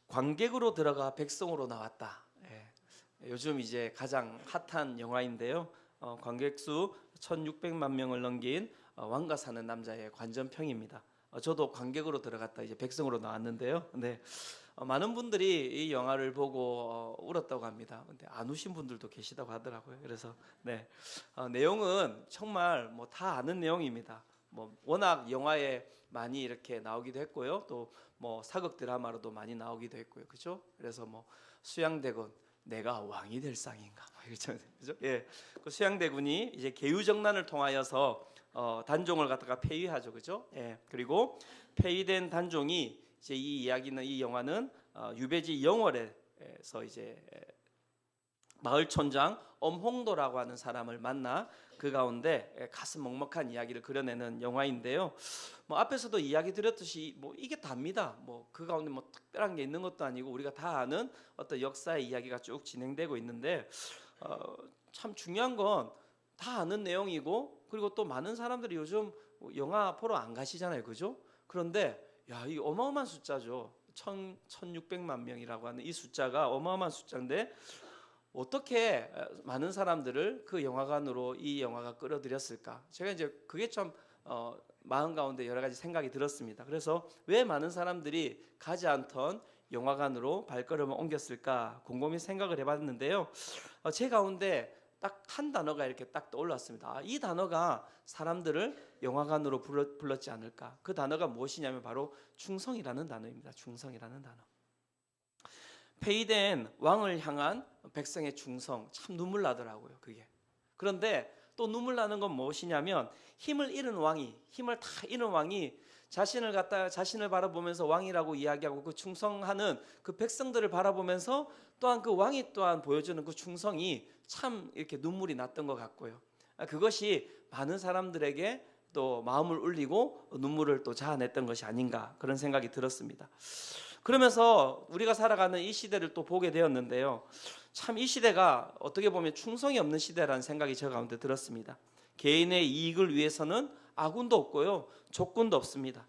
관객으로 들어가 백성으로 나왔다. 요즘 이제 가장 핫한 영화인데요. 관객 수 1,600만 명을 넘긴 왕가 사는 남자의 관전평입니다. 저도 관객으로 들어갔다 이제 백성으로 나왔는데요. 근데 많은 분들이 이 영화를 보고 울었다고 합니다. 근데 안 우신 분들도 계시다고 하더라고요. 그래서 내용은 정말 뭐 다 아는 내용입니다. 뭐 워낙 영화에 많이 이렇게 나오기도 했고요. 또 뭐 사극 드라마로도 많이 나오기도 했고요. 그죠? 그래서 뭐 수양대군 내가 왕이 될 상인가 그죠? 예, 그 수양대군이 이제 계유정난을 통하여서 단종을 갖다가 폐위하죠, 그죠? 예, 그리고 폐위된 단종이 이제 이 영화는 유배지 영월에서 이제 마을촌장 엄홍도라고 하는 사람을 만나 그 가운데 가슴 먹먹한 이야기를 그려내는 영화인데요. 뭐 앞에서도 이야기 드렸듯이 뭐 이게 답니다. 뭐 그 가운데 뭐 특별한 게 있는 것도 아니고 우리가 다 아는 어떤 역사의 이야기가 쭉 진행되고 있는데 참 중요한 건 다 아는 내용이고 그리고 또 많은 사람들이 요즘 영화 보러 안 가시잖아요, 그죠? 그런데 야, 이 어마어마한 숫자죠. 1,600만 명이라고 하는 이 숫자가 어마어마한 숫자인데 어떻게 많은 사람들을 그 영화관으로 이 영화가 끌어들였을까? 제가 이제 그게 참 마음 가운데 여러 가지 생각이 들었습니다. 그래서 왜 많은 사람들이 가지 않던 영화관으로 발걸음을 옮겼을까 곰곰이 생각을 해봤는데요. 제 가운데 딱 한 단어가 이렇게 딱 떠올랐습니다. 이 단어가 사람들을 영화관으로 불렀지 않을까? 그 단어가 무엇이냐면 바로 충성이라는 단어입니다. 충성이라는 단어. 폐위된 왕을 향한 백성의 충성, 참 눈물 나더라고요, 그게. 그런데 또 눈물 나는 건 무엇이냐면 힘을 잃은 왕이 자신을 바라보면서 왕이라고 이야기하고 그 충성하는 그 백성들을 바라보면서 또한 그 왕이 또한 보여주는 그 충성이 참 이렇게 눈물이 났던 것 같고요. 그것이 많은 사람들에게 또 마음을 울리고 눈물을 또 자아냈던 것이 아닌가 그런 생각이 들었습니다. 그러면서 우리가 살아가는 이 시대를 또 보게 되었는데요. 참 이 시대가 어떻게 보면 충성이 없는 시대라는 생각이 저 가운데 들었습니다. 개인의 이익을 위해서는 아군도 없고요, 조건도 없습니다.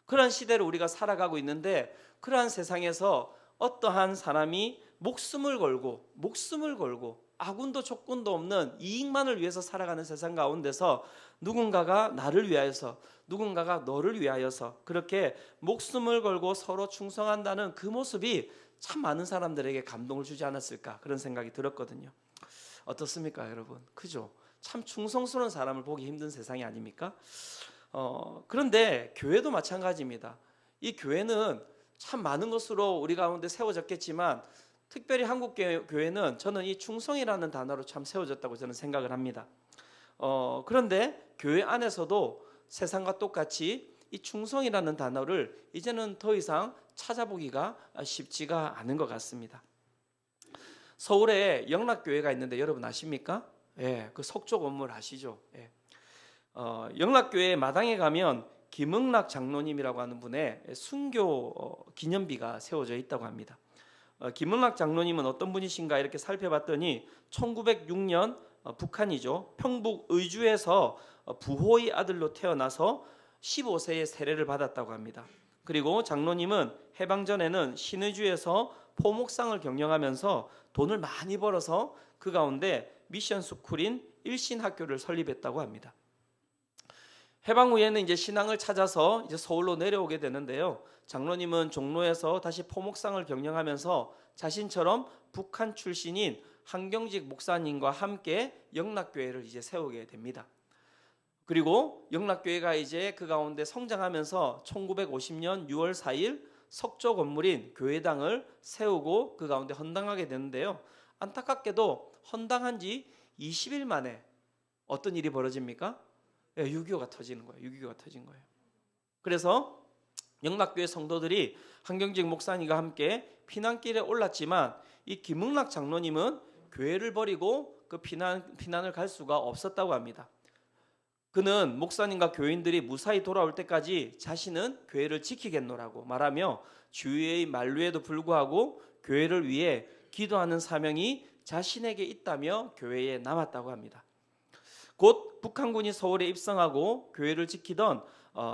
그러한 시대를 우리가 살아가고 있는데 그러한 세상에서 어떠한 사람이 목숨을 걸고 아군도 조건도 없는 이익만을 위해서 살아가는 세상 가운데서 누군가가 나를 위하여서 누군가가 너를 위하여서 그렇게 목숨을 걸고 서로 충성한다는 그 모습이 참 많은 사람들에게 감동을 주지 않았을까 그런 생각이 들었거든요. 어떻습니까, 여러분? 그죠? 참 충성스러운 사람을 보기 힘든 세상이 아닙니까? 그런데 교회도 마찬가지입니다. 이 교회는 참 많은 것으로 우리 가운데 세워졌겠지만 특별히 한국 교회는 저는 이 충성이라는 단어로 참 세워졌다고 저는 생각을 합니다. 그런데 교회 안에서도 세상과 똑같이 이 충성이라는 단어를 이제는 더 이상 찾아보기가 쉽지가 않은 것 같습니다. 서울에 영락교회가 있는데 여러분 아십니까? 예, 그 석조 건물 아시죠? 예. 영락교회 마당에 가면 김응락 장로님이라고 하는 분의 순교 기념비가 세워져 있다고 합니다. 김응락 장로님은 어떤 분이신가 이렇게 살펴봤더니 1906년 북한이죠. 평북 의주에서 부호의 아들로 태어나서 15세에 세례를 받았다고 합니다. 그리고 장로님은 해방 전에는 신의주에서 포목상을 경영하면서 돈을 많이 벌어서 그 가운데 미션 스쿨인 일신학교를 설립했다고 합니다. 해방 후에는 이제 신앙을 찾아서 이제 서울로 내려오게 되는데요. 장로님은 종로에서 다시 포목상을 경영하면서 자신처럼 북한 출신인 한경직 목사님과 함께 영락교회를 이제 세우게 됩니다. 그리고 영락교회가 이제 그 가운데 성장하면서 1950년 6월 4일 석조 건물인 교회당을 세우고 그 가운데 헌당하게 되는데요. 안타깝게도 헌당한 지 20일 만에 어떤 일이 벌어집니까? 6.25가 터지는 거예요. 6.25가 터진 거예요. 그래서 영락교회 성도들이 한경직 목사님과 함께 피난길에 올랐지만 이 김응락 장로님은 교회를 버리고 그 피난을 갈 수가 없었다고 합니다. 그는 목사님과 교인들이 무사히 돌아올 때까지 자신은 교회를 지키겠노라고 말하며 주위의 만류에도 불구하고 교회를 위해 기도하는 사명이 자신에게 있다며 교회에 남았다고 합니다. 곧 북한군이 서울에 입성하고 교회를 지키던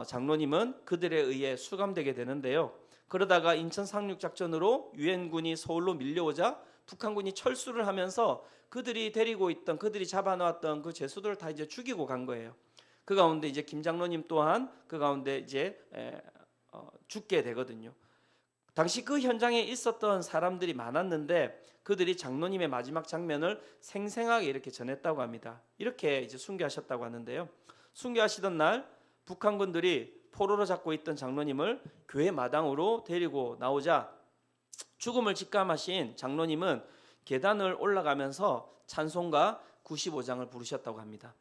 장로님은 그들에 의해 수감되게 되는데요. 그러다가 인천 상륙 작전으로 유엔군이 서울로 밀려오자 북한군이 철수를 하면서 그들이 데리고 있던, 그들이 잡아놓았던 그 죄수들을 다 이제 죽이고 간 거예요. 그 가운데 이제 김 장로님 또한 그 가운데 이제 죽게 되거든요. 당시 그 현장에 있었던 사람들이 많았는데 그들이 장로님의 마지막 장면을 생생하게 이렇게 전했다고 합니다. 이렇게 이제 순교하셨다고 하는데요. 순교하시던 날 북한군들이 포로로 잡고 있던 장로님을 교회 마당으로 데리고 나오자 죽음을 직감하신 장로님은 계단을 올라가면서 찬송가 95장을 부르셨다고 합니다.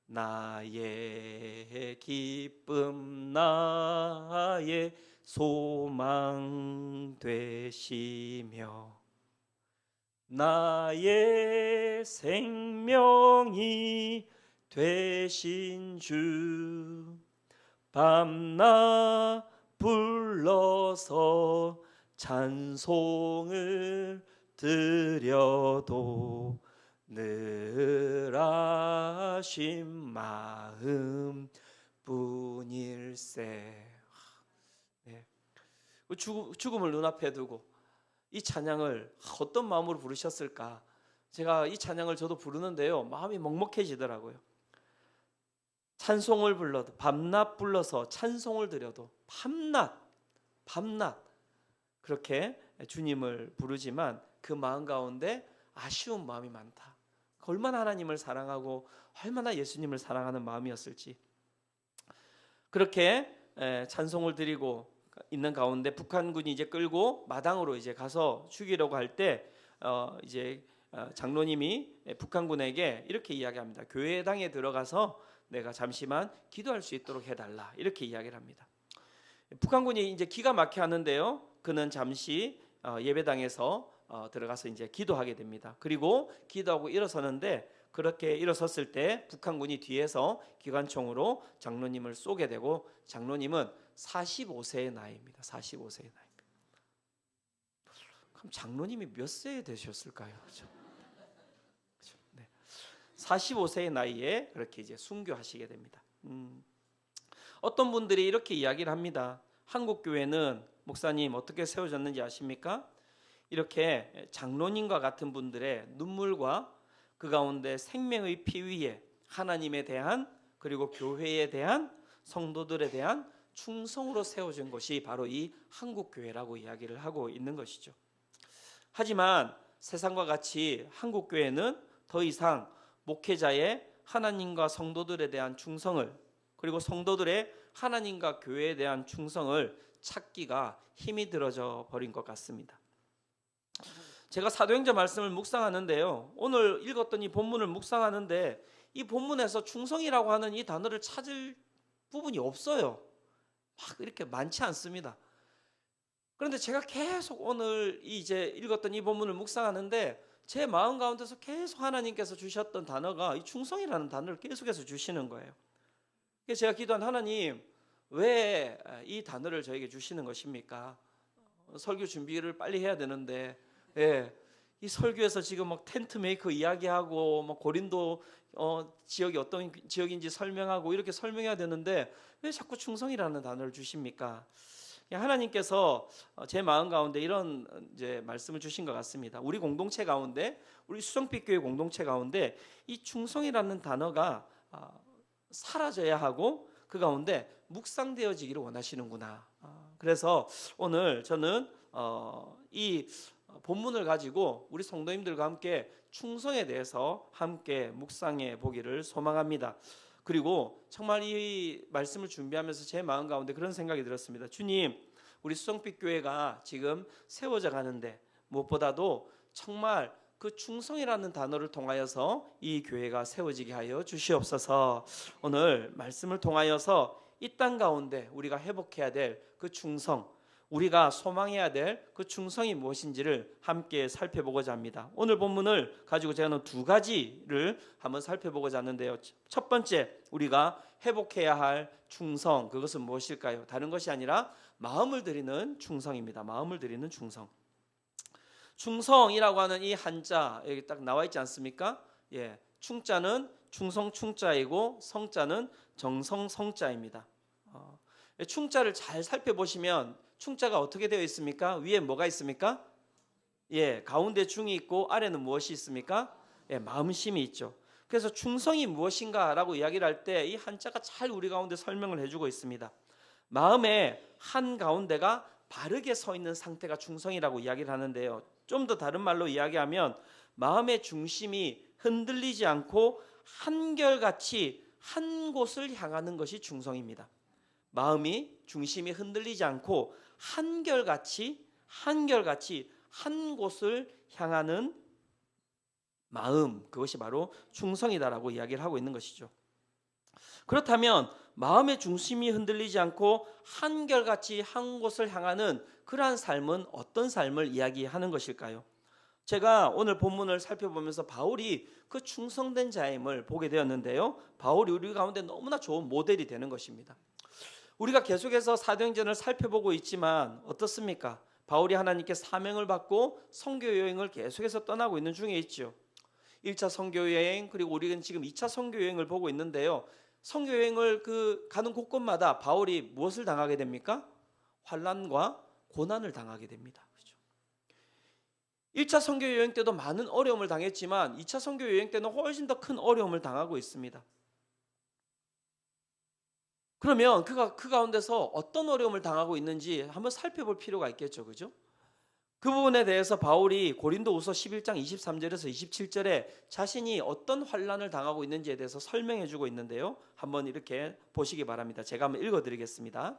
나의 기쁨 나의 소망 되시며 나의 생명이 되신 주 밤낮 불러서 찬송을 드려도 늘 아심 마음 뿐일세. 네. 죽음을 눈앞에 두고 이 찬양을 어떤 마음으로 부르셨을까? 제가 이 찬양을 저도 부르는데요, 마음이 먹먹해지더라고요. 찬송을 불러도, 밤낮 불러서 찬송을 드려도 밤낮 그렇게 주님을 부르지만 그 마음 가운데 아쉬운 마음이 많다. 얼마나 하나님을 사랑하고 얼마나 예수님을 사랑하는 마음이었을지. 그렇게 찬송을 드리고 있는 가운데 북한군이 이제 끌고 마당으로 이제 가서 죽이려고 할 때 이제 장로님이 북한군에게 이렇게 이야기합니다. 교회당에 들어가서 내가 잠시만 기도할 수 있도록 해달라, 이렇게 이야기를 합니다. 북한군이 이제 기가 막혀 하는데요, 그는 잠시 예배당에서 들어가서 이제 기도하게 됩니다. 그리고 기도하고 일어서는데 그렇게 일어섰을 때 북한군이 뒤에서 기관총으로 장로님을 쏘게 되고 장로님은 45세의 나이입니다. 45세의 나이입니다. 그럼 장로님이 몇 세 되셨을까요? 그렇죠? 네. 45세의 나이에 그렇게 이제 순교하시게 됩니다. 어떤 분들이 이렇게 이야기를 합니다. 한국 교회는 목사님 어떻게 세워졌는지 아십니까? 이렇게 장로님과 같은 분들의 눈물과 그 가운데 생명의 피 위에 하나님에 대한, 그리고 교회에 대한, 성도들에 대한 충성으로 세워진 것이 바로 이 한국 교회라고 이야기를 하고 있는 것이죠. 하지만 세상과 같이 한국 교회는 더 이상 목회자의 하나님과 성도들에 대한 충성을, 그리고 성도들의 하나님과 교회에 대한 충성을 찾기가 힘이 들어져 버린 것 같습니다. 제가 사도행전 말씀을 묵상하는데요, 오늘 읽었던 이 본문을 묵상하는데 이 본문에서 충성이라고 하는 이 단어를 찾을 부분이 없어요. 막 이렇게 많지 않습니다. 그런데 제가 계속 오늘 이제 읽었던 이 본문을 묵상하는데 제 마음 가운데서 계속 하나님께서 주셨던 단어가 이 충성이라는 단어를 계속해서 주시는 거예요. 그래서 제가 기도한, 하나님 왜 이 단어를 저에게 주시는 것입니까? 설교 준비를 빨리 해야 되는데, 이 설교에서 지금 막 텐트 메이커 이야기하고 막 고린도 지역이 어떤 지역인지 설명하고 이렇게 설명해야 되는데 왜 자꾸 충성이라는 단어를 주십니까? 하나님께서 제 마음 가운데 이런 이제 말씀을 주신 것 같습니다. 우리 공동체 가운데, 우리 수정빛 교회 공동체 가운데 이 충성이라는 단어가 사라져야 하고 그 가운데 묵상되어지기를 원하시는구나. 그래서 오늘 저는 이 본문을 가지고 우리 성도님들과 함께 충성에 대해서 함께 묵상해 보기를 소망합니다. 그리고 정말 이 말씀을 준비하면서 제 마음 가운데 그런 생각이 들었습니다. 주님, 우리 수성빛 교회가 지금 세워져 가는데 무엇보다도 정말 그 충성이라는 단어를 통하여서 이 교회가 세워지게 하여 주시옵소서. 오늘 말씀을 통하여서 이 땅 가운데 우리가 회복해야 될 그 충성, 우리가 소망해야 될 그 충성이 무엇인지를 함께 살펴보고자 합니다. 오늘 본문을 가지고 제가 두 가지를 한번 살펴보고자 하는데요. 첫 번째, 우리가 회복해야 할 충성, 그것은 무엇일까요? 다른 것이 아니라 마음을 드리는 충성입니다. 마음을 드리는 충성. 충성이라고 하는 이 한자 여기 딱 나와 있지 않습니까? 충자는 충성 충자이고 성자는 정성 성자입니다. 충자를 잘 살펴보시면 충자가 어떻게 되어 있습니까? 위에 뭐가 있습니까? 예, 가운데 중이 있고 아래는 무엇이 있습니까? 예, 마음심이 있죠. 그래서 충성이 무엇인가라고 이야기를 할 때 이 한자가 잘 우리 가운데 설명을 해주고 있습니다. 마음의 한 가운데가 바르게 서 있는 상태가 충성이라고 이야기를 하는데요. 좀 더 다른 말로 이야기하면 마음의 중심이 흔들리지 않고 한결같이 한 곳을 향하는 것이 충성입니다. 마음이 중심이 흔들리지 않고 한결같이 한 곳을 향하는 마음, 그것이 바로 충성이다라고 이야기를 하고 있는 것이죠. 그렇다면 마음의 중심이 흔들리지 않고 한결같이 한 곳을 향하는 그러한 삶은 어떤 삶을 이야기하는 것일까요? 제가 오늘 본문을 살펴보면서 바울이 그 충성된 자임을 보게 되었는데요. 바울이 우리 가운데 너무나 좋은 모델이 되는 것입니다. 우리가 계속해서 사도행전을 살펴보고 있지만 어떻습니까? 바울이 하나님께 사명을 받고 선교 여행을 계속해서 떠나고 있는 중에 있죠. 1차 선교 여행, 그리고 우리는 지금 2차 선교 여행을 보고 있는데요. 선교 여행을 가는 곳곳마다 바울이 무엇을 당하게 됩니까? 환난과 고난을 당하게 됩니다. 그렇죠? 1차 선교 여행 때도 많은 어려움을 당했지만 2차 선교 여행 때는 훨씬 더 큰 어려움을 당하고 있습니다. 그러면 그가 그 가운데서 어떤 어려움을 당하고 있는지 한번 살펴볼 필요가 있겠죠. 그죠? 그 부분에 대해서 바울이 고린도후서 11장 23절에서 27절에 자신이 어떤 환난을 당하고 있는지에 대해서 설명해 주고 있는데요. 한번 이렇게 보시기 바랍니다. 제가 한번 읽어 드리겠습니다.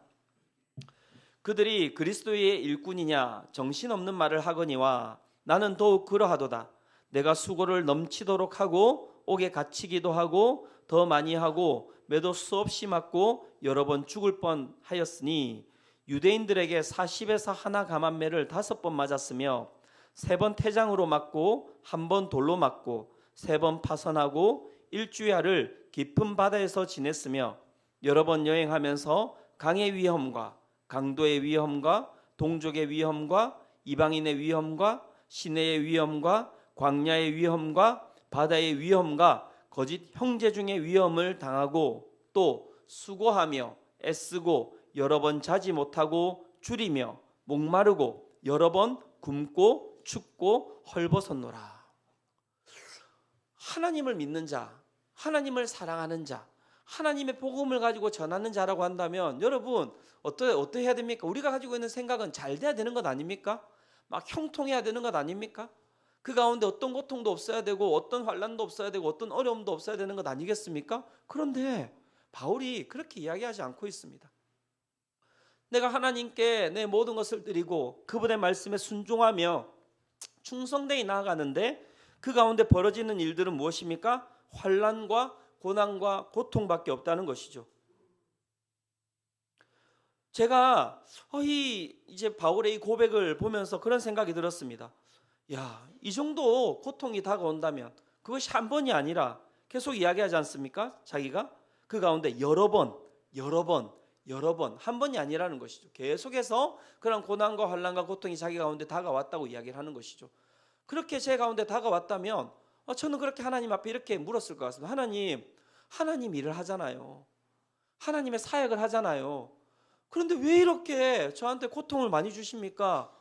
그들이 그리스도의 일꾼이냐 정신없는 말을 하거니와 나는 더욱 그러하도다. 내가 수고를 넘치도록 하고 옥에 갇히기도 하고 더 많이 하고 매도 수없이 맞고 여러 번 죽을 뻔하였으니 유대인들에게 40에서 하나 감한매를 5번 맞았으며 3번 태장으로 맞고 1번 돌로 맞고 3번 파선하고 일주야를 깊은 바다에서 지냈으며 여러 번 여행하면서 강의 위험과 강도의 위험과 동족의 위험과 이방인의 위험과 시내의 위험과 광야의 위험과 바다의 위험과 거짓 형제 중의 위험을 당하고 또 수고하며 애쓰고 여러 번 자지 못하고 줄이며 목마르고 여러 번 굶고 춥고 헐벗었노라. 하나님을 믿는 자, 하나님을 사랑하는 자, 하나님의 복음을 가지고 전하는 자라고 한다면 여러분 어떻게 해야 됩니까? 우리가 가지고 있는 생각은 잘 돼야 되는 것 아닙니까? 막 형통해야 되는 것 아닙니까? 그 가운데 어떤 고통도 없어야 되고 어떤 환난도 없어야 되고 어떤 어려움도 없어야 되는 것 아니겠습니까? 그런데 바울이 그렇게 이야기하지 않고 있습니다. 내가 하나님께 내 모든 것을 드리고 그분의 말씀에 순종하며 충성되이 나아가는데 그 가운데 벌어지는 일들은 무엇입니까? 환난과 고난과 고통밖에 없다는 것이죠. 제가 이제 바울의 이 고백을 보면서 그런 생각이 들었습니다. 야, 이 정도 고통이 다가온다면 그것이 한 번이 아니라 계속 이야기하지 않습니까? 자기가 그 가운데 여러 번 한 번이 아니라는 것이죠. 계속해서 그런 고난과 환난과 고통이 자기 가운데 다가왔다고 이야기를 하는 것이죠. 그렇게 제 가운데 다가왔다면 저는 그렇게 하나님 앞에 이렇게 물었을 것 같습니다. 하나님 일을 하잖아요. 하나님의 사역을 하잖아요. 그런데 왜 이렇게 저한테 고통을 많이 주십니까?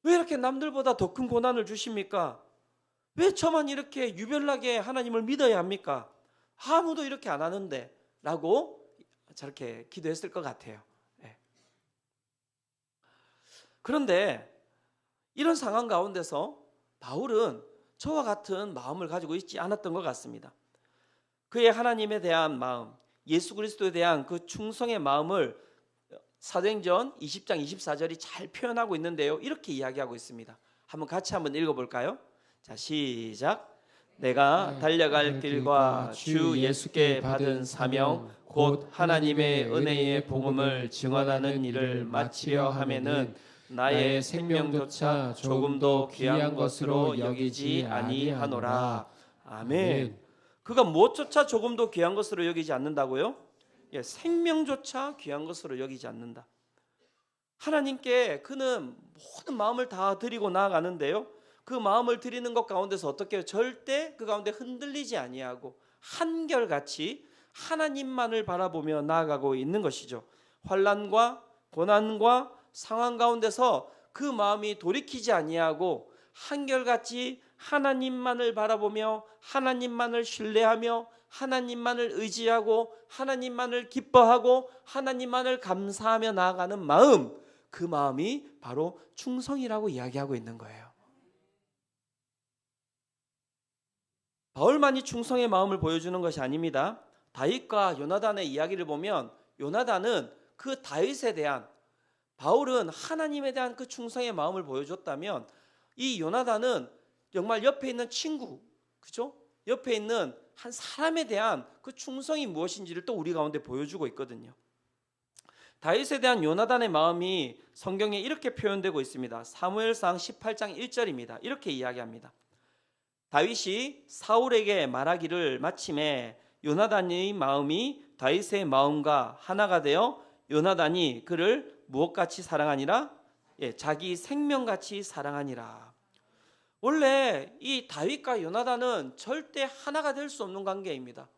왜 이렇게 남들보다 더 큰 고난을 주십니까? 왜 저만 이렇게 유별나게 하나님을 믿어야 합니까? 아무도 이렇게 안 하는데 라고 저렇게 기도했을 것 같아요. 네. 그런데 이런 상황 가운데서 바울은 저와 같은 마음을 가지고 있지 않았던 것 같습니다. 그의 하나님에 대한 마음, 예수 그리스도에 대한 그 충성의 마음을 사도행전 20장 24절이 잘 표현하고 있는데요. 이렇게 이야기하고 있습니다. 같이 한번 읽어볼까요? 자, 시작. 내가 달려갈 길과 주 예수께 받은 사명 곧 하나님의 은혜의 복음을 증언하는 일을 마치려 하면은 나의 생명조차 조금도 귀한 것으로 여기지 아니하노라. 아멘. 그가 무엇조차 조금도 귀한 것으로 여기지 않는다고요? 예, 생명조차 귀한 것으로 여기지 않는다. 하나님께 그는 모든 마음을 다 드리고 나아가는데요. 그 마음을 드리는 것 가운데서 어떻게 해요? 절대 그 가운데 흔들리지 아니하고 한결같이 하나님만을 바라보며 나아가고 있는 것이죠. 환난과 고난과 상황 가운데서 그 마음이 돌이키지 아니하고 한결같이 하나님만을 바라보며 하나님만을 신뢰하며 하나님만을 의지하고 하나님만을 기뻐하고 하나님만을 감사하며 나아가는 마음, 그 마음이 바로 충성이라고 이야기하고 있는 거예요. 바울만이 충성의 마음을 보여주는 것이 아닙니다. 다윗과 요나단의 이야기를 보면 요나단은 그 다윗에 대한, 바울은 하나님에 대한 그 충성의 마음을 보여줬다면 이 요나단은 정말 옆에 있는 친구, 그죠? 옆에 있는 한 사람에 대한 그 충성이 무엇인지를 또 우리 가운데 보여주고 있거든요. 다윗에 대한 요나단의 마음이 성경에 이렇게 표현되고 있습니다. 사무엘상 18장 1절입니다. 이렇게 이야기합니다. 다윗이 사울에게 말하기를 마침에 요나단의 마음이 다윗의 마음과 하나가 되어 요나단이 그를 무엇같이 사랑하니라? 자기 생명같이 사랑하니라. 원래 이 다윗과 요나단은 절대 하나가 될 수 없는 관계입니다.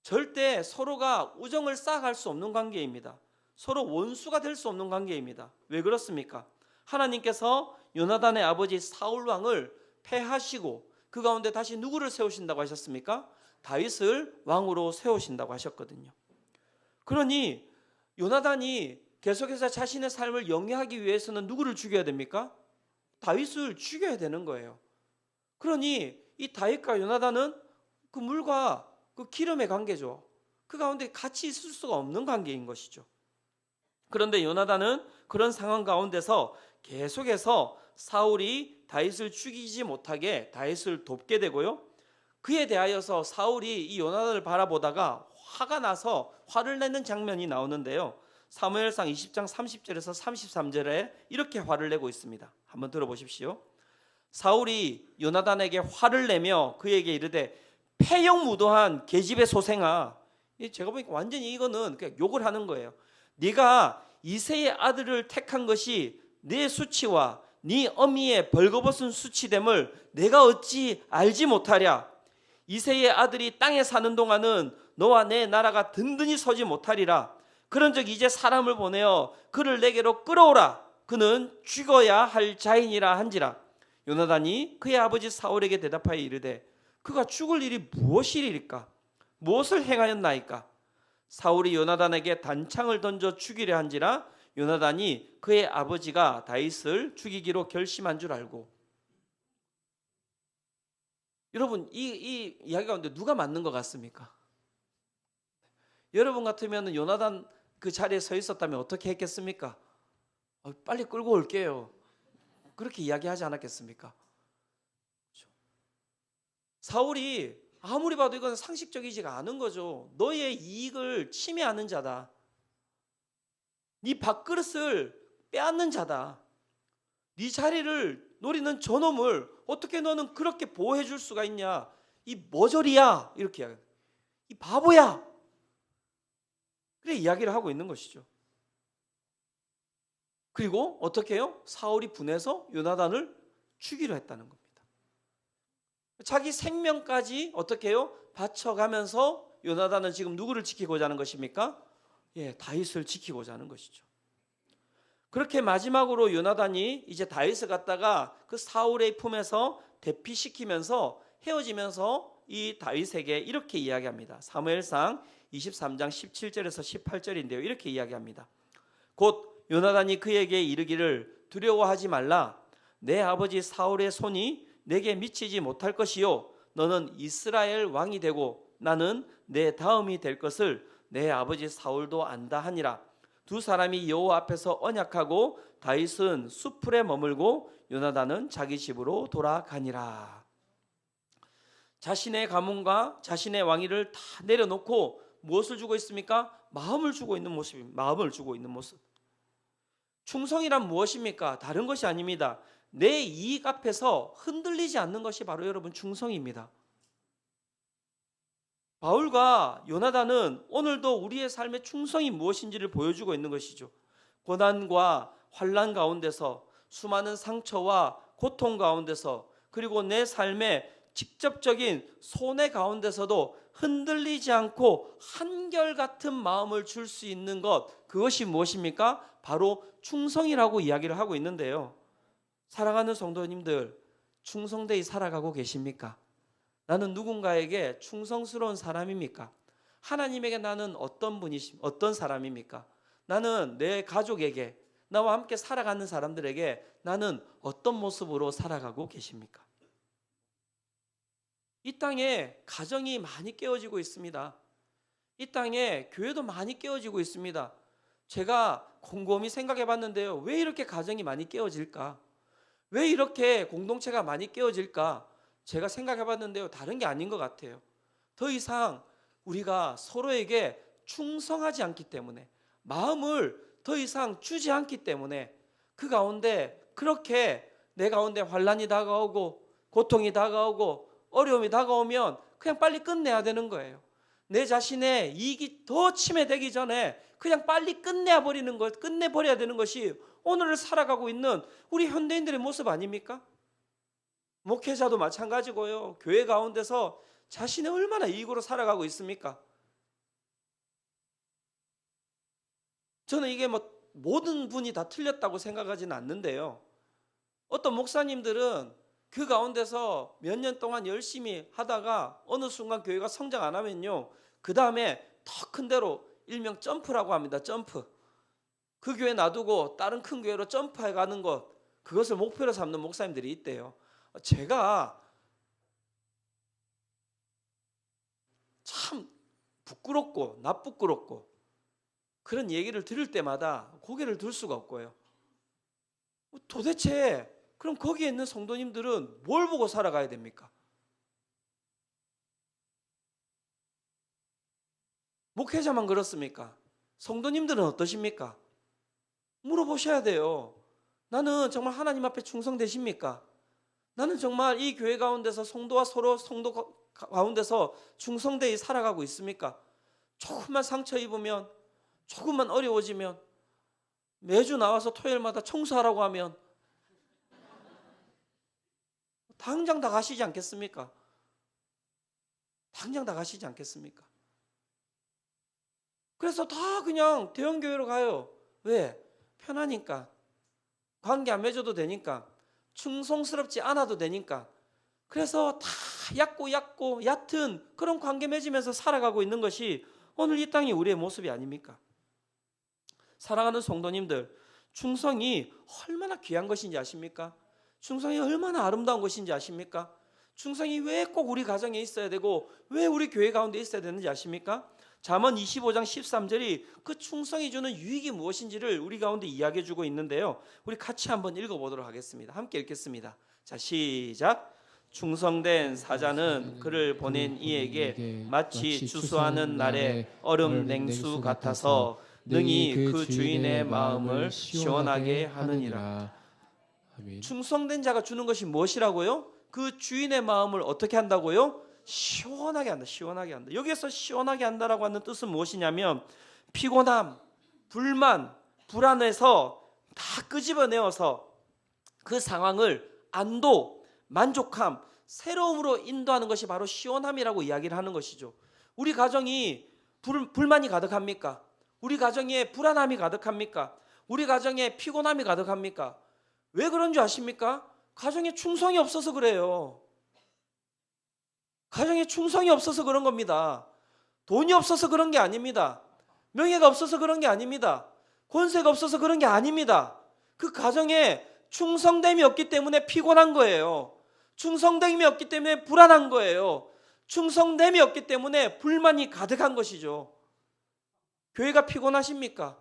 절대 서로가 우정을 쌓아갈 수 없는 관계입니다. 서로 원수가 될 수 없는 관계입니다. 왜 그렇습니까? 하나님께서 요나단의 아버지 사울 왕을 패하시고 그 가운데 다시 누구를 세우신다고 하셨습니까? 다윗을 왕으로 세우신다고 하셨거든요. 그러니 요나단이 계속해서 자신의 삶을 영위하기 위해서는 누구를 죽여야 됩니까? 다윗을 죽여야 되는 거예요. 그러니 이 다윗과 요나단은 그 물과 그 기름의 관계죠. 그 가운데 같이 있을 수가 없는 관계인 것이죠. 그런데 요나단은 그런 상황 가운데서 계속해서 사울이 다윗을 죽이지 못하게 다윗을 돕게 되고요. 그에 대하여서 사울이 이 요나단을 바라보다가 화가 나서 화를 내는 장면이 나오는데요. 사무엘상 20장 30절에서 33절에 이렇게 화를 내고 있습니다. 한번 들어보십시오. 사울이 요나단에게 화를 내며 그에게 이르되 패역무도한 계집의 소생아. 제가 보니까 완전히 이거는 그냥 욕을 하는 거예요. 네가 이새의 아들을 택한 것이 네 수치와 네 어미의 벌거벗은 수치됨을 내가 어찌 알지 못하랴. 이새의 아들이 땅에 사는 동안은 너와 내 나라가 든든히 서지 못하리라. 그런즉 이제 사람을 보내어 그를 내게로 끌어오라. 그는 죽어야 할 자인이라 한지라. 요나단이 그의 아버지 사울에게 대답하여 이르되 그가 죽을 일이 무엇이리까? 무엇을 행하였나이까? 사울이 요나단에게 단창을 던져 죽이려 한지라. 요나단이 그의 아버지가 다윗을 죽이기로 결심한 줄 알고. 여러분, 이 이야기 가운데 누가 맞는 것 같습니까? 여러분 같으면 요나단 그 자리에 서 있었다면 어떻게 했겠습니까? 빨리 끌고 올게요. 그렇게 이야기하지 않았겠습니까? 사울이 아무리 봐도 이건 상식적이지가 않은 거죠. 너의 이익을 침해하는 자다. 네 밥그릇을 빼앗는 자다. 네 자리를 노리는 저놈을 어떻게 너는 그렇게 보호해 줄 수가 있냐? 이 머저리야. 이렇게 이야기해요. 이 바보야. 그래 이야기를 하고 있는 것이죠. 그리고 어떻게 해요? 사울이 분해서 요나단을 죽이려 했다는 겁니다. 자기 생명까지 어떻게 해요? 바쳐가면서 요나단은 지금 누구를 지키고자 하는 것입니까? 다윗을 지키고자 하는 것이죠. 그렇게 마지막으로 요나단이 이제 다윗을 갖다가 그 사울의 품에서 대피시키면서 헤어지면서 이 다윗에게 이렇게 이야기합니다. 사무엘상 23장 17절에서 18절인데요. 이렇게 이야기합니다. 곧 요나단이 그에게 이르기를 두려워하지 말라. 내 아버지 사울의 손이 내게 미치지 못할 것이요 너는 이스라엘 왕이 되고 나는 내 다음이 될 것을 내 아버지 사울도 안다 하니라. 두 사람이 여호와 앞에서 언약하고 다윗은 수풀에 머물고 요나단은 자기 집으로 돌아가니라. 자신의 가문과 자신의 왕위를 다 내려놓고 무엇을 주고 있습니까? 마음을 주고 있는 모습입니다. 마음을 주고 있는 모습. 충성이란 무엇입니까? 다른 것이 아닙니다. 내 이익 앞에서 흔들리지 않는 것이 바로 여러분 충성입니다. 바울과 요나단은 오늘도 우리의 삶의 충성이 무엇인지를 보여주고 있는 것이죠. 고난과 환난 가운데서 수많은 상처와 고통 가운데서 그리고 내 삶의 직접적인 손해 가운데서도 흔들리지 않고 한결같은 마음을 줄 수 있는 것, 그것이 무엇입니까? 바로 충성이라고 이야기를 하고 있는데요. 사랑하는 성도님들, 충성되이 살아가고 계십니까? 나는 누군가에게 충성스러운 사람입니까? 하나님에게 나는 어떤 사람입니까? 나는 내 가족에게, 나와 함께 살아가는 사람들에게 나는 어떤 모습으로 살아가고 계십니까? 이 땅에 가정이 많이 깨어지고 있습니다. 이 땅에 교회도 많이 깨어지고 있습니다. 제가 곰곰이 생각해 봤는데요. 왜 이렇게 가정이 많이 깨어질까? 왜 이렇게 공동체가 많이 깨어질까? 제가 생각해 봤는데요. 다른 게 아닌 것 같아요. 더 이상 우리가 서로에게 충성하지 않기 때문에, 마음을 더 이상 주지 않기 때문에, 그 가운데 그렇게 내 가운데 환난이 다가오고 고통이 다가오고 어려움이 다가오면 그냥 빨리 끝내야 되는 거예요. 내 자신의 이익이 더 침해되기 전에 그냥 빨리 끝내버려야 되는 것이 오늘을 살아가고 있는 우리 현대인들의 모습 아닙니까? 목회자도 마찬가지고요. 교회 가운데서 자신의 얼마나 이익으로 살아가고 있습니까? 저는 이게 모든 분이 다 틀렸다고 생각하지는 않는데요. 어떤 목사님들은 그 가운데서 몇 년 동안 열심히 하다가 어느 순간 교회가 성장 안 하면요, 그 다음에 더 큰 데로 일명 점프라고 합니다. 점프. 그 교회 놔두고 다른 큰 교회로 점프해 가는 것, 그것을 목표로 삼는 목사님들이 있대요. 제가 참 부끄럽고 나부끄럽고 그런 얘기를 들을 때마다 고개를 들 수가 없고요. 도대체 그럼 거기에 있는 성도님들은 뭘 보고 살아가야 됩니까? 목회자만 그렇습니까? 성도님들은 어떠십니까? 물어보셔야 돼요. 나는 정말 하나님 앞에 충성되십니까? 나는 정말 이 교회 가운데서 성도와 성도 가운데서 충성되이 살아가고 있습니까? 조금만 상처 입으면, 조금만 어려워지면, 매주 나와서 토요일마다 청소하라고 하면 당장 다 가시지 않겠습니까? 당장 다 가시지 않겠습니까? 그래서 다 그냥 대형교회로 가요. 왜? 편하니까. 관계 안 맺어도 되니까. 충성스럽지 않아도 되니까. 그래서 다 얕고 얕은 그런 관계 맺으면서 살아가고 있는 것이 오늘 이 땅이 우리의 모습이 아닙니까? 사랑하는 성도님들, 충성이 얼마나 귀한 것인지 아십니까? 충성이 얼마나 아름다운 것인지 아십니까? 충성이 왜 꼭 우리 가정에 있어야 되고 왜 우리 교회 가운데 있어야 되는지 아십니까? 잠언 25장 13절이 그 충성이 주는 유익이 무엇인지를 우리 가운데 이야기해 주고 있는데요. 우리 같이 한번 읽어보도록 하겠습니다. 함께 읽겠습니다. 자, 시작. 충성된 사자는 그를 보낸 이에게 마치 추수하는 날의 얼음 냉수 같아서 능히 그 주인의 마음을 시원하게 하느니라. 충성된 자가 주는 것이 무엇이라고요? 그 주인의 마음을 어떻게 한다고요? 시원하게 한다. 시원하게 한다. 여기에서 시원하게 한다라고 하는 뜻은 무엇이냐면 피곤함, 불만, 불안해서 다 끄집어내어서 그 상황을 안도, 만족함, 새로움으로 인도하는 것이 바로 시원함이라고 이야기를 하는 것이죠. 우리 가정이 불만이 가득합니까? 우리 가정에 불안함이 가득합니까? 우리 가정에 피곤함이 가득합니까? 왜 그런 줄 아십니까? 가정에 충성이 없어서 그래요. 가정에 충성이 없어서 그런 겁니다. 돈이 없어서 그런 게 아닙니다. 명예가 없어서 그런 게 아닙니다. 권세가 없어서 그런 게 아닙니다. 그 가정에 충성됨이 없기 때문에 피곤한 거예요. 충성됨이 없기 때문에 불안한 거예요. 충성됨이 없기 때문에 불만이 가득한 것이죠. 교회가 피곤하십니까?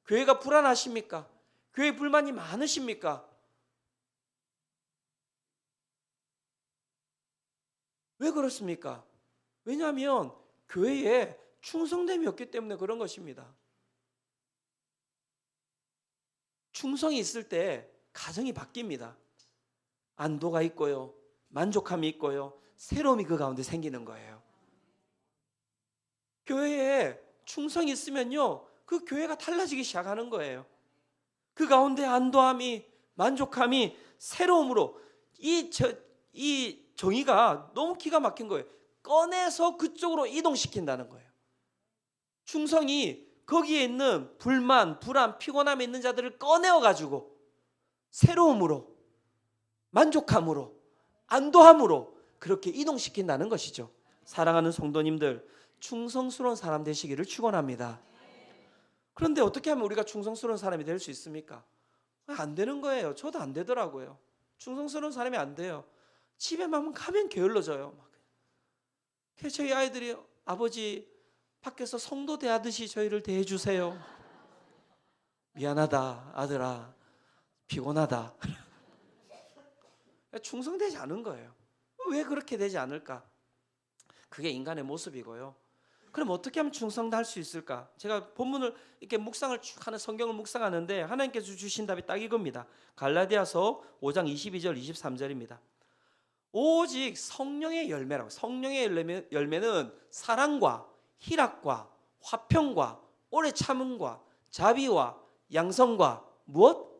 교회가 불안하십니까? 교회 불만이 많으십니까? 왜 그렇습니까? 왜냐하면 교회에 충성됨이 없기 때문에 그런 것입니다. 충성이 있을 때 가정이 바뀝니다. 안도가 있고요, 만족함이 있고요, 새로움이 그 가운데 생기는 거예요. 교회에 충성이 있으면요, 그 교회가 달라지기 시작하는 거예요. 그 가운데 안도함이, 만족함이 새로움으로, 이 정의가 너무 기가 막힌 거예요. 꺼내서 그쪽으로 이동시킨다는 거예요. 충성이 거기에 있는 불만, 불안, 피곤함에 있는 자들을 꺼내어가지고 새로움으로, 만족함으로, 안도함으로 그렇게 이동시킨다는 것이죠. 사랑하는 성도님들, 충성스러운 사람 되시기를 축원합니다. 그런데 어떻게 하면 우리가 충성스러운 사람이 될 수 있습니까? 안 되는 거예요. 저도 안 되더라고요. 충성스러운 사람이 안 돼요. 집에만 가면 게을러져요. 그래서 저희 아이들이 아버지 밖에서 성도 대하듯이 저희를 대해주세요. 미안하다 아들아, 피곤하다. 충성되지 않은 거예요. 왜 그렇게 되지 않을까? 그게 인간의 모습이고요. 그럼 어떻게 하면 충성도 할 수 있을까? 제가 본문을 이렇게 묵상을 쭉 하는, 성경을 묵상하는데 하나님께서 주신 답이 딱 이겁니다. 갈라디아서 5장 22절 23절입니다. 오직 성령의 열매라고. 성령의 열매는 사랑과 희락과 화평과 오래 참음과 자비와 양성과 무엇?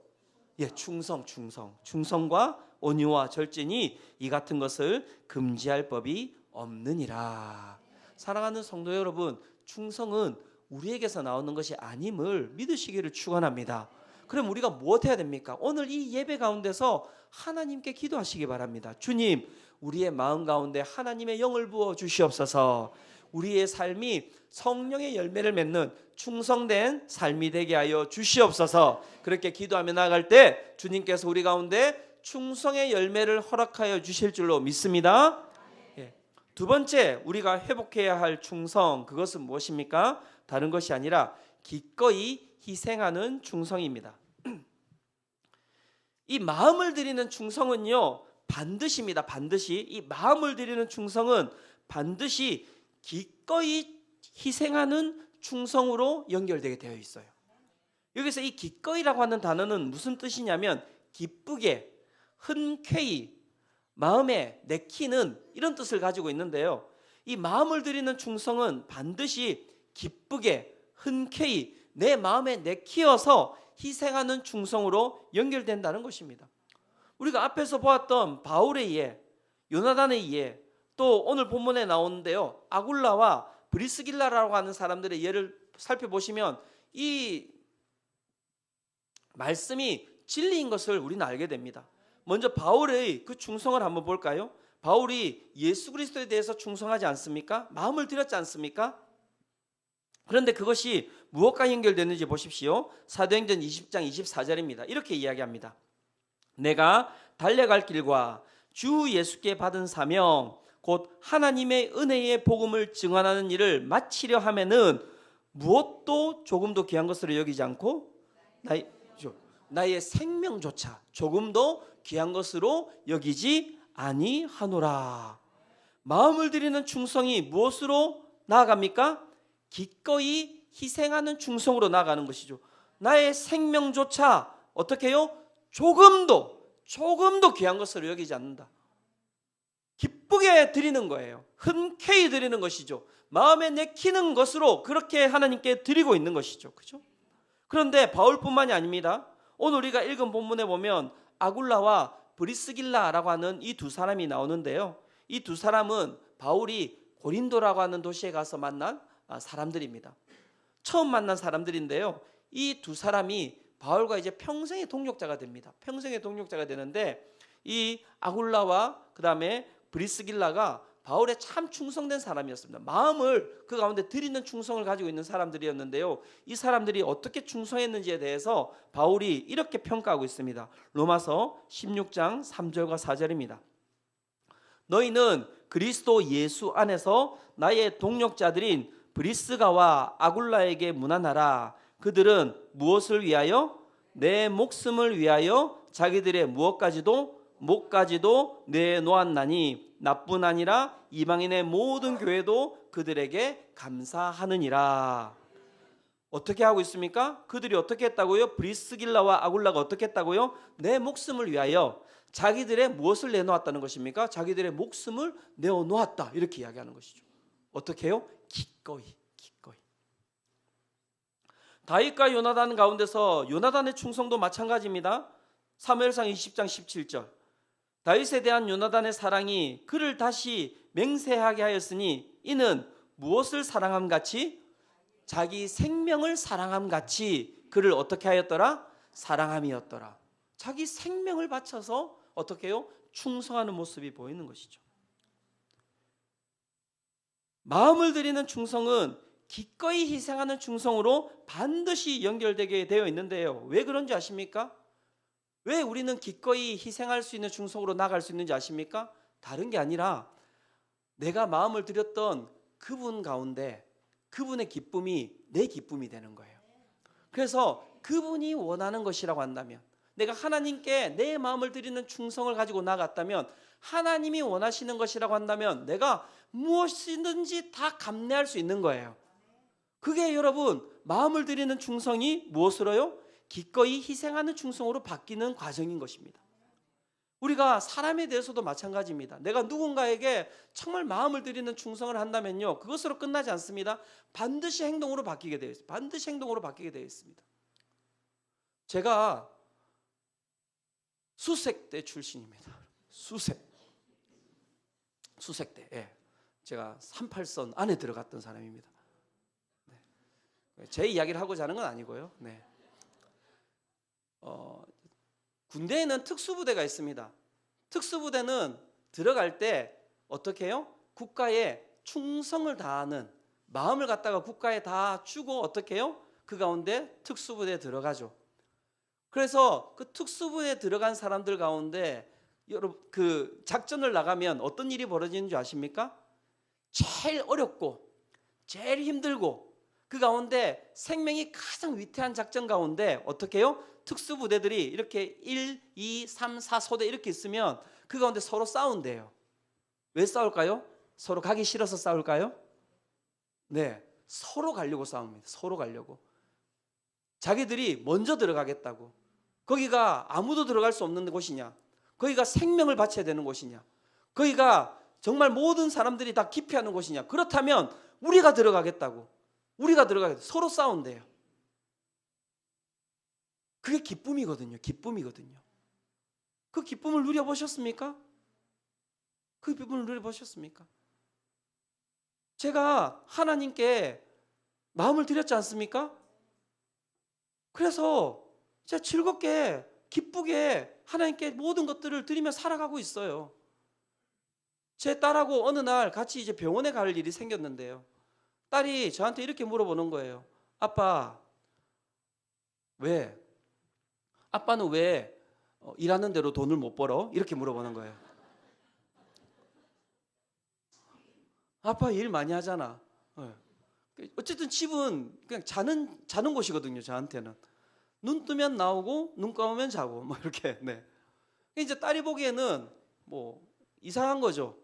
충성과 온유와 절제니 이 같은 것을 금지할 법이 없느니라. 사랑하는 성도 여러분, 충성은 우리에게서 나오는 것이 아님을 믿으시기를 축원합니다. 그럼 우리가 무엇 해야 됩니까? 오늘 이 예배 가운데서 하나님께 기도하시기 바랍니다. 주님, 우리의 마음 가운데 하나님의 영을 부어 주시옵소서. 우리의 삶이 성령의 열매를 맺는 충성된 삶이 되게 하여 주시옵소서. 그렇게 기도하며 나아갈 때 주님께서 우리 가운데 충성의 열매를 허락하여 주실 줄로 믿습니다. 두 번째, 우리가 회복해야 할 충성, 그것은 무엇입니까? 다른 것이 아니라 기꺼이 희생하는 충성입니다. 이 마음을 드리는 충성은요, 반드시입니다. 반드시. 이 마음을 드리는 충성은 반드시 기꺼이 희생하는 충성으로 연결되게 되어 있어요. 여기서 이 기꺼이라고 하는 단어는 무슨 뜻이냐면 기쁘게, 흔쾌히, 마음에 내키는 이런 뜻을 가지고 있는데요. 이 마음을 드리는 충성은 반드시 기쁘게, 흔쾌히 내 마음에 내키어서 희생하는 충성으로 연결된다는 것입니다. 우리가 앞에서 보았던 바울의 예, 요나단의 예, 또 오늘 본문에 나오는데요, 아굴라와 브리스길라라고 하는 사람들의 예를 살펴보시면 이 말씀이 진리인 것을 우리는 알게 됩니다. 먼저 바울의 그 충성을 한번 볼까요? 바울이 예수 그리스도에 대해서 충성하지 않습니까? 마음을 들였지 않습니까? 그런데 그것이 무엇과 연결되는지 보십시오. 사도행전 20장 24절입니다. 이렇게 이야기합니다. 내가 달려갈 길과 주 예수께 받은 사명 곧 하나님의 은혜의 복음을 증언하는 일을 마치려 하면은 무엇도 조금도 귀한 것으로 여기지 않고 나의 생명조차 조금도 귀한 것으로 여기지 아니하노라. 마음을 드리는 충성이 무엇으로 나아갑니까? 기꺼이 희생하는 충성으로 나아가는 것이죠. 나의 생명조차 어떻게 해요? 조금도 귀한 것으로 여기지 않는다. 기쁘게 드리는 거예요. 흔쾌히 드리는 것이죠. 마음에 내키는 것으로 그렇게 하나님께 드리고 있는 것이죠. 그렇죠? 그런데 바울뿐만이 아닙니다. 오늘 우리가 읽은 본문에 보면 아굴라와 브리스길라라고 하는 이 두 사람이 나오는데요. 이 두 사람은 바울이 고린도라고 하는 도시에 가서 만난 사람들입니다. 처음 만난 사람들인데요. 이 두 사람이 바울과 이제 평생의 동역자가 됩니다. 평생의 동역자가 되는데 이 아굴라와 그 다음에 브리스길라가 바울에 참 충성된 사람이었습니다. 마음을 그 가운데 드리는 충성을 가지고 있는 사람들이었는데요. 이 사람들이 어떻게 충성했는지에 대해서 바울이 이렇게 평가하고 있습니다. 로마서 16장 3절과 4절입니다. 너희는 그리스도 예수 안에서 나의 동역자들인 브리스가와 아굴라에게 문안하라. 그들은 무엇을 위하여? 내 목숨을 위하여 자기들의 목까지도 내놓았나니 나뿐 아니라 이방인의 모든 교회도 그들에게 감사하느니라. 어떻게 하고 있습니까? 그들이 어떻게 했다고요? 브리스길라와 아굴라가 어떻게 했다고요? 내 목숨을 위하여 자기들의 무엇을 내놓았다는 것입니까? 자기들의 목숨을 내어놓았다, 이렇게 이야기하는 것이죠. 어떻게 해요? 기꺼이. 다윗과 요나단 가운데서 요나단의 충성도 마찬가지입니다. 사무엘상 20장 17절 다윗에 대한 요나단의 사랑이 그를 다시 맹세하게 하였으니 이는 무엇을 사랑함 같이? 자기 생명을 사랑함 같이 그를 어떻게 하였더라? 사랑함이었더라. 자기 생명을 바쳐서 어떻게 해요? 충성하는 모습이 보이는 것이죠. 마음을 드리는 충성은 기꺼이 희생하는 충성으로 반드시 연결되게 되어 있는데요. 왜 그런지 아십니까? 왜 우리는 기꺼이 희생할 수 있는 충성으로 나갈 수 있는지 아십니까? 다른 게 아니라 내가 마음을 드렸던 그분 가운데 그분의 기쁨이 내 기쁨이 되는 거예요. 그래서 그분이 원하는 것이라고 한다면, 내가 하나님께 내 마음을 드리는 충성을 가지고 나갔다면, 하나님이 원하시는 것이라고 한다면 내가 무엇이든지 다 감내할 수 있는 거예요. 그게 여러분 마음을 드리는 충성이 무엇으로요? 기꺼이 희생하는 충성으로 바뀌는 과정인 것입니다. 우리가 사람에 대해서도 마찬가지입니다. 내가 누군가에게 정말 마음을 드리는 충성을 한다면요, 그것으로 끝나지 않습니다. 반드시 행동으로 바뀌게 되어 있습니다. 반드시 행동으로 바뀌게 되어 있습니다. 제가 수색대 출신입니다. 수색대. 예. 제가 38선 안에 들어갔던 사람입니다. 네. 제 이야기를 하고자 하는 건 아니고요. 네. 군대에는 특수부대가 있습니다. 특수부대는 들어갈 때 어떻게 해요? 국가에 충성을 다하는 마음을 갖다가 국가에 다 주고 어떻게 해요? 그 가운데 특수부대에 들어가죠. 그래서 그 특수부대에 들어간 사람들 가운데 여러분 그 작전을 나가면 어떤 일이 벌어지는 줄 아십니까? 제일 어렵고 제일 힘들고 그 가운데 생명이 가장 위태한 작전 가운데 어떻게 해요? 특수부대들이 이렇게 1, 2, 3, 4 소대 이렇게 있으면 그 가운데 서로 싸운대요. 왜 싸울까요? 서로 가기 싫어서 싸울까요? 네, 서로 가려고 싸웁니다. 서로 가려고. 자기들이 먼저 들어가겠다고. 거기가 아무도 들어갈 수 없는 곳이냐? 거기가 생명을 바쳐야 되는 곳이냐? 거기가 정말 모든 사람들이 다 기피하는 곳이냐? 그렇다면 우리가 들어가겠다고. 우리가 들어가겠다고. 서로 싸운대요. 그게 기쁨이거든요. 기쁨이거든요. 그 기쁨을 누려보셨습니까? 그 기쁨을 누려보셨습니까? 제가 하나님께 마음을 드렸지 않습니까? 그래서 제가 즐겁게 기쁘게 하나님께 모든 것들을 드리며 살아가고 있어요. 제 딸하고 어느 날 같이 이제 병원에 갈 일이 생겼는데요. 딸이 저한테 이렇게 물어보는 거예요. 아빠, 왜? 아빠는 왜 일하는 대로 돈을 못 벌어? 이렇게 물어보는 거예요. 아빠 일 많이 하잖아. 어쨌든 집은 그냥 자는 곳이거든요. 저한테는 눈 뜨면 나오고 눈 감으면 자고 뭐 이렇게. 네. 이제 딸이 보기에는 뭐 이상한 거죠.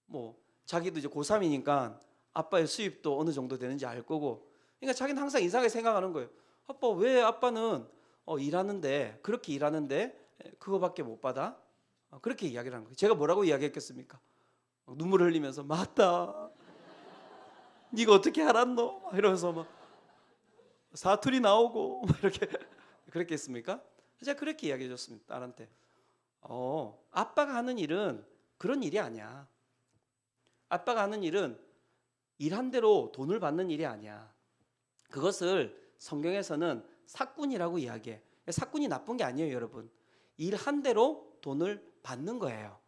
뭐 자기도 이제 고3이니까 아빠의 수입도 어느 정도 되는지 알 거고. 그러니까 자기는 항상 이상하게 생각하는 거예요. 아빠 왜 아빠는 일하는데 그렇게 일하는데 그거밖에 못 받아? 그렇게 이야기를 하는 거예요. 제가 뭐라고 이야기했겠습니까? 눈물을 흘리면서 맞다. 네가 어떻게 알았노? 이러면서 막 사투리 나오고 막 이렇게 그렇게 했습니까? 제가 그렇게 이야기해 줬습니다. 딸한테. 아빠가 하는 일은 그런 일이 아니야. 아빠가 하는 일은 일한 대로 돈을 받는 일이 아니야. 그것을 성경에서는 사꾼이라고 이야기해. 사꾼이 나쁜 게 아니에요, 여러분. 일한 대로 돈을 받는 거예요.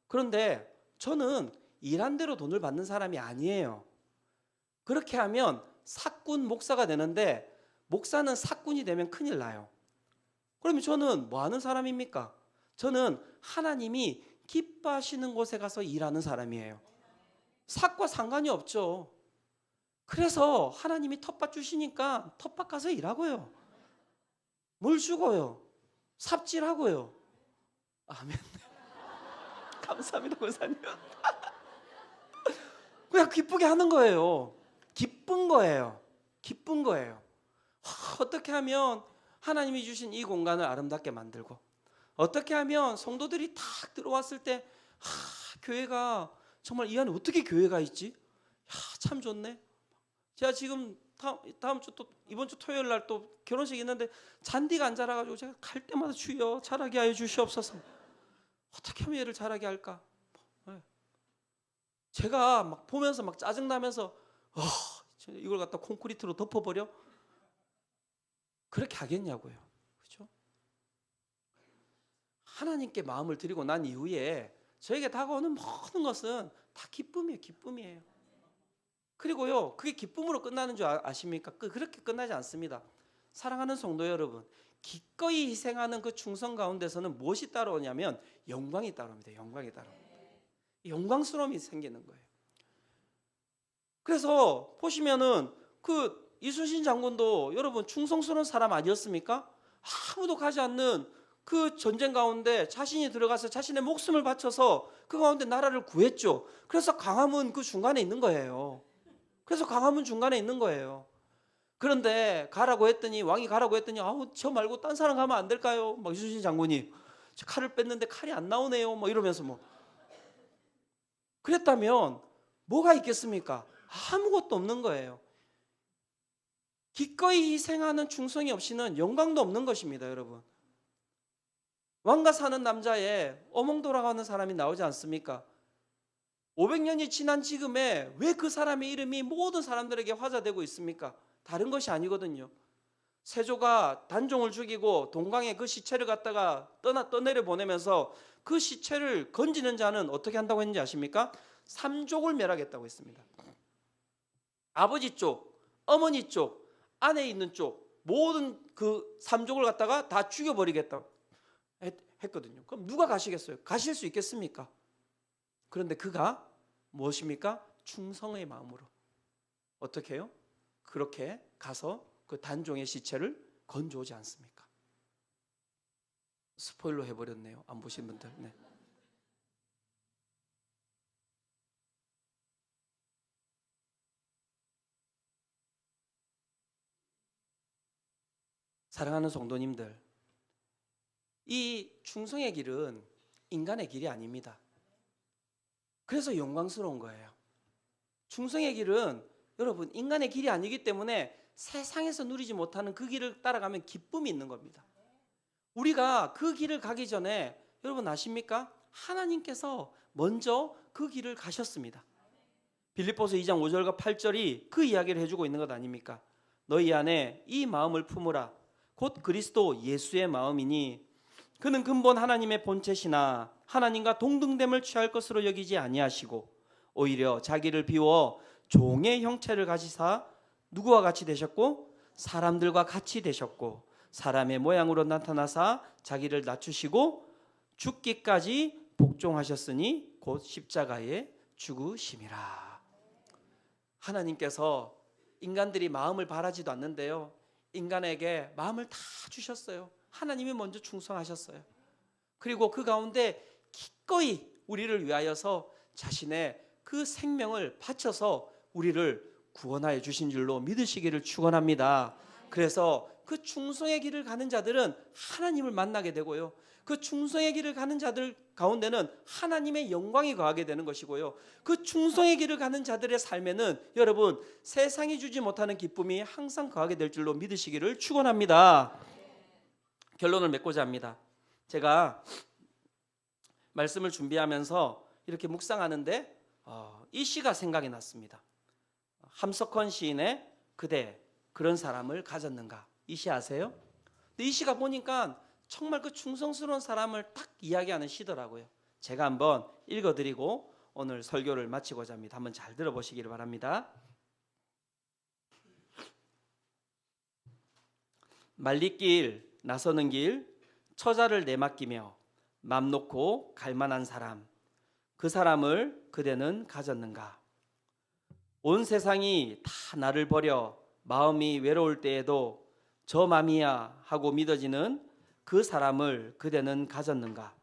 그런데 저는 일한 대로 돈을 받는 사람이 아니에요. 그렇게 하면 사꾼 목사가 되는데 목사는 사꾼이 되면 큰일 나요. 그러면 저는 뭐 하는 사람입니까? 저는 하나님이 기뻐하시는 곳에 가서 일하는 사람이에요. 삭과 상관이 없죠. 그래서 하나님이 텃밭 주시니까 텃밭 가서 일하고요. 물 주고요. 삽질하고요. 아멘. 감사합니다, 권사님. 그냥 기쁘게 하는 거예요. 기쁜 거예요. 기쁜 거예요. 어떻게 하면 하나님이 주신 이 공간을 아름답게 만들고, 어떻게 하면 성도들이 탁 들어왔을 때 교회가 정말 이 안에 어떻게 교회가 있지? 참 좋네. 제가 지금 다음 주 또 이번 주 토요일 날 또 결혼식 있는데 잔디가 안 자라가지고 제가 갈 때마다 주여 자라게 하여 주시옵소서. 어떻게 하면 얘를 자라게 할까? 네. 제가 막 보면서 막 짜증나면서 이걸 갖다 콘크리트로 덮어버려? 그렇게 하겠냐고요. 그렇죠? 하나님께 마음을 드리고 난 이후에 저에게 다가오는 모든 것은 다 기쁨이에요. 기쁨이에요. 그리고요, 그게 기쁨으로 끝나는 줄 아십니까? 그렇게 끝나지 않습니다. 사랑하는 성도 여러분, 기꺼이 희생하는 그 충성 가운데서는 무엇이 따라오냐면 영광이 따라옵니다. 영광이 따라옵니다. 영광스러움이 생기는 거예요. 그래서 보시면은 그 이순신 장군도 여러분 충성스러운 사람 아니었습니까? 아무도 가지 않는 그 전쟁 가운데 자신이 들어가서 자신의 목숨을 바쳐서 그 가운데 나라를 구했죠. 그래서 강함은 그 중간에 있는 거예요. 그래서 강함은 중간에 있는 거예요. 그런데 가라고 했더니, 왕이 가라고 했더니, 아우 저 말고 딴 사람 가면 안 될까요? 막 이순신 장군이 저 칼을 뺐는데 칼이 안 나오네요. 뭐 이러면서 뭐 그랬다면 뭐가 있겠습니까? 아무것도 없는 거예요. 기꺼이 희생하는 충성이 없이는 영광도 없는 것입니다, 여러분. 왕과 사는 남자에 어몽 돌아가는 사람이 나오지 않습니까? 500년이 지난 지금에 왜 그 사람의 이름이 모든 사람들에게 화제되고 있습니까? 다른 것이 아니거든요. 세조가 단종을 죽이고 동강에 그 시체를 갖다가 떠내려 보내면서 그 시체를 건지는 자는 어떻게 한다고 했는지 아십니까? 삼족을 멸하겠다고 했습니다. 아버지 쪽, 어머니 쪽, 아내 있는 쪽 모든 그 삼족을 갖다가 다 죽여버리겠다고 했거든요. 그럼 누가 가시겠어요? 가실 수 있겠습니까? 그런데 그가 무엇입니까? 충성의 마음으로 어떻게 해요? 그렇게 가서 그 단종의 시체를 건져오지 않습니까? 스포일러 해버렸네요. 안 보신 분들. 네. 사랑하는 성도님들, 이 충성의 길은 인간의 길이 아닙니다. 그래서 영광스러운 거예요. 충성의 길은 여러분 인간의 길이 아니기 때문에 세상에서 누리지 못하는 그 길을 따라가면 기쁨이 있는 겁니다. 우리가 그 길을 가기 전에 여러분 아십니까? 하나님께서 먼저 그 길을 가셨습니다. 빌립보서 2장 5절과 8절이 그 이야기를 해주고 있는 것 아닙니까? 너희 안에 이 마음을 품으라. 곧 그리스도 예수의 마음이니 그는 근본 하나님의 본체시나 하나님과 동등됨을 취할 것으로 여기지 아니하시고 오히려 자기를 비워 종의 형체를 가지사 누구와 같이 되셨고 사람들과 같이 되셨고 사람의 모양으로 나타나사 자기를 낮추시고 죽기까지 복종하셨으니 곧 십자가에 죽으심이라. 하나님께서 인간들이 마음을 바라지도 않는데요, 인간에게 마음을 다 주셨어요. 하나님이 먼저 충성하셨어요. 그리고 그 가운데 기꺼이 우리를 위하여서 자신의 그 생명을 바쳐서 우리를 구원하여 주신 줄로 믿으시기를 축원합니다. 그래서 그 충성의 길을 가는 자들은 하나님을 만나게 되고요, 그 충성의 길을 가는 자들 가운데는 하나님의 영광이 거하게 되는 것이고요, 그 충성의 길을 가는 자들의 삶에는 여러분 세상이 주지 못하는 기쁨이 항상 거하게 될 줄로 믿으시기를 축원합니다. 결론을 맺고자 합니다. 제가 말씀을 준비하면서 이렇게 묵상하는데 이 시가 생각이 났습니다. 함석헌 시인의 그대 그런 사람을 가졌는가, 이 시 아세요? 근데 이 시가 보니까 정말 그 충성스러운 사람을 딱 이야기하는 시더라고요. 제가 한번 읽어드리고 오늘 설교를 마치고자 합니다. 한번 잘 들어보시기를 바랍니다. 말리길 나서는 길 처자를 내맡기며 맘 놓고 갈만한 사람, 그 사람을 그대는 가졌는가? 온 세상이 다 나를 버려 마음이 외로울 때에도 저 맘이야 하고 믿어지는 그 사람을 그대는 가졌는가?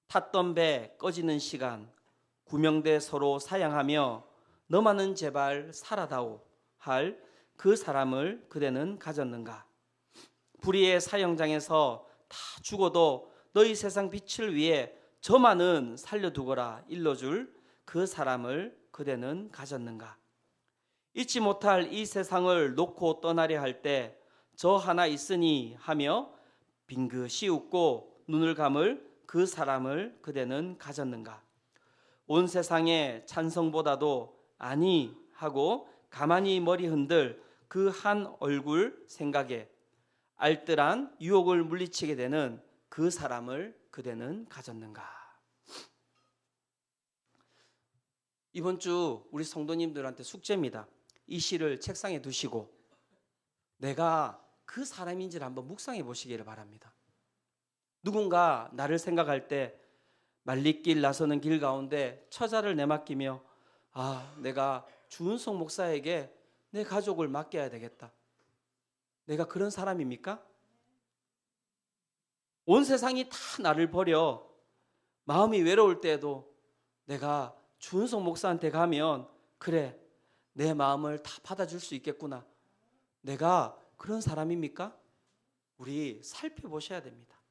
탔던 배 꺼지는 시간 구명대 서로 사양하며 너만은 제발 살아다오 할 그 사람을 그대는 가졌는가? 불의의 사형장에서 다 죽어도 너희 세상 빛을 위해 저만은 살려두거라 일러줄 그 사람을 그대는 가졌는가? 잊지 못할 이 세상을 놓고 떠나려 할 때 저 하나 있으니 하며 빙긋이 웃고 눈을 감을 그 사람을 그대는 가졌는가? 온 세상의 찬성보다도 아니 하고 가만히 머리 흔들 그 한 얼굴 생각에 알뜰한 유혹을 물리치게 되는 그 사람을 그대는 가졌는가? 이번 주 우리 성도님들한테 숙제입니다. 이 시를 책상에 두시고 내가 그 사람인지를 한번 묵상해 보시기를 바랍니다. 누군가 나를 생각할 때 말리길 나서는 길 가운데 처자를 내맡기며 내가 주은석 목사에게 내 가족을 맡겨야 되겠다. 내가 그런 사람입니까? 온 세상이 다 나를 버려 마음이 외로울 때에도 내가 주은석 목사한테 가면 그래 내 마음을 다 받아줄 수 있겠구나. 내가 그런 사람입니까? 우리 살펴보셔야 됩니다.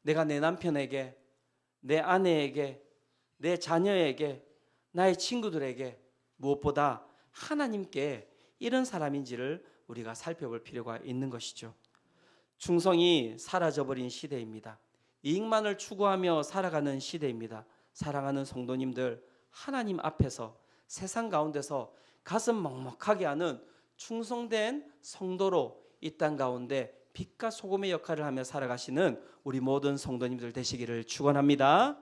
내가 내 남편에게, 내 아내에게, 내 자녀에게, 나의 친구들에게 무엇보다 하나님께 이런 사람인지를 우리가 살펴볼 필요가 있는 것이죠. 충성이 사라져버린 시대입니다. 이익만을 추구하며 살아가는 시대입니다. 사랑하는 성도님들, 하나님 앞에서 세상 가운데서 가슴 먹먹하게 하는 충성된 성도로 이 땅 가운데 빛과 소금의 역할을 하며 살아가시는 우리 모든 성도님들 되시기를 축원합니다.